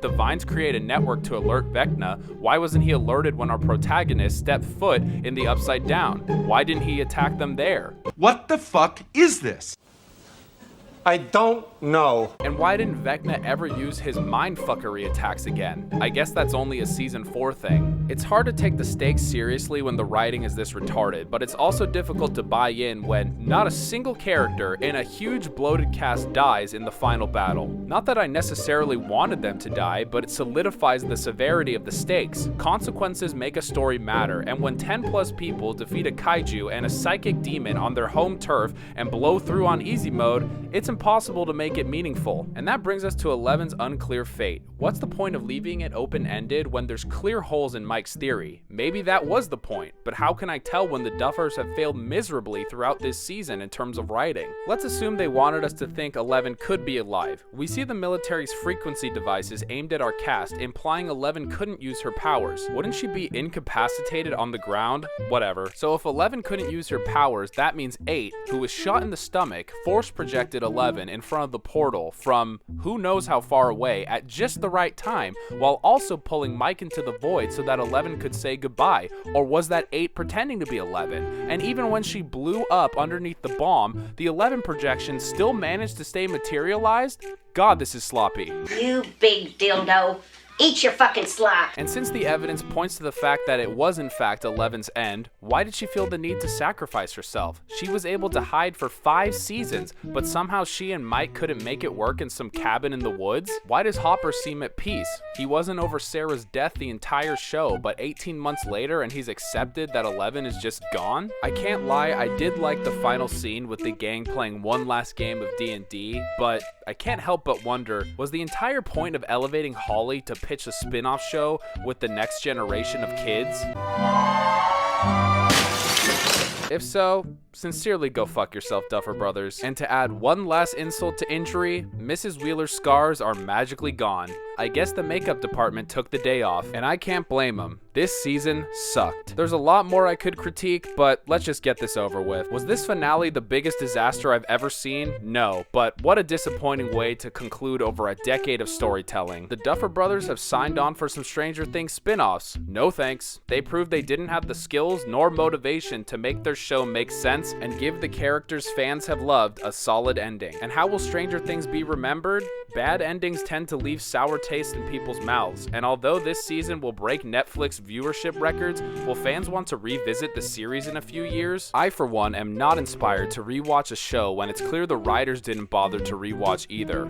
The vines create a network to alert Vecna. Why wasn't he alerted when our protagonist stepped foot in the Upside Down? Why didn't he attack them there? What the fuck is this? I don't know. And why didn't Vecna ever use his mindfuckery attacks again? I guess that's only a season 4 thing. It's hard to take the stakes seriously when the writing is this retarded, but it's also difficult to buy in when not a single character in a huge bloated cast dies in the final battle. Not that I necessarily wanted them to die, but it solidifies the severity of the stakes. Consequences make a story matter, and when 10 plus people defeat a kaiju and a psychic demon on their home turf and blow through on easy mode, it's impossible to make it meaningful. And that brings us to 11's unclear fate. What's the point of leaving it open-ended when there's clear holes in Mike's theory? Maybe that was the point, but how can I tell when the Duffers have failed miserably throughout this season in terms of writing? Let's assume they wanted us to think 11 could be alive. We see the military's frequency devices aimed at our cast, implying 11 couldn't use her powers. Wouldn't she be incapacitated on the ground? Whatever. So if 11 couldn't use her powers, that means 8, who was shot in the stomach, force projected 11 in front of the portal from who knows how far away at just the right time, while also pulling Mike into the void so that 11 could say goodbye. Or was that 8 pretending to be 11? And even when she blew up underneath the bomb, the 11 projection still managed to stay materialized? God, this is sloppy. You big dildo. Eat your fucking slop. And since the evidence points to the fact that it was in fact 11's end, why did she feel the need to sacrifice herself? She was able to hide for 5 seasons, but somehow she and Mike couldn't make it work in some cabin in the woods? Why does Hopper seem at peace? He wasn't over Sarah's death the entire show, but 18 months later and he's accepted that 11 is just gone? I can't lie, I did like the final scene with the gang playing one last game of D&D, but I can't help but wonder, was the entire point of elevating Holly to pitch a spin-off show with the next generation of kids? If so, sincerely go fuck yourself, Duffer Brothers. And to add one last insult to injury, Mrs. Wheeler's scars are magically gone. I guess the makeup department took the day off, and I can't blame them. This season sucked. There's a lot more I could critique, but let's just get this over with. Was this finale the biggest disaster I've ever seen? No, but what a disappointing way to conclude over a decade of storytelling. The Duffer Brothers have signed on for some Stranger Things spin-offs. No thanks. They proved they didn't have the skills nor motivation to make their show make sense and give the characters fans have loved a solid ending. And how will Stranger Things be remembered? Bad endings tend to leave sour taste in people's mouths, and although this season will break Netflix viewership records, will fans want to revisit the series in a few years? I, for one, am not inspired to rewatch a show when it's clear the writers didn't bother to rewatch either.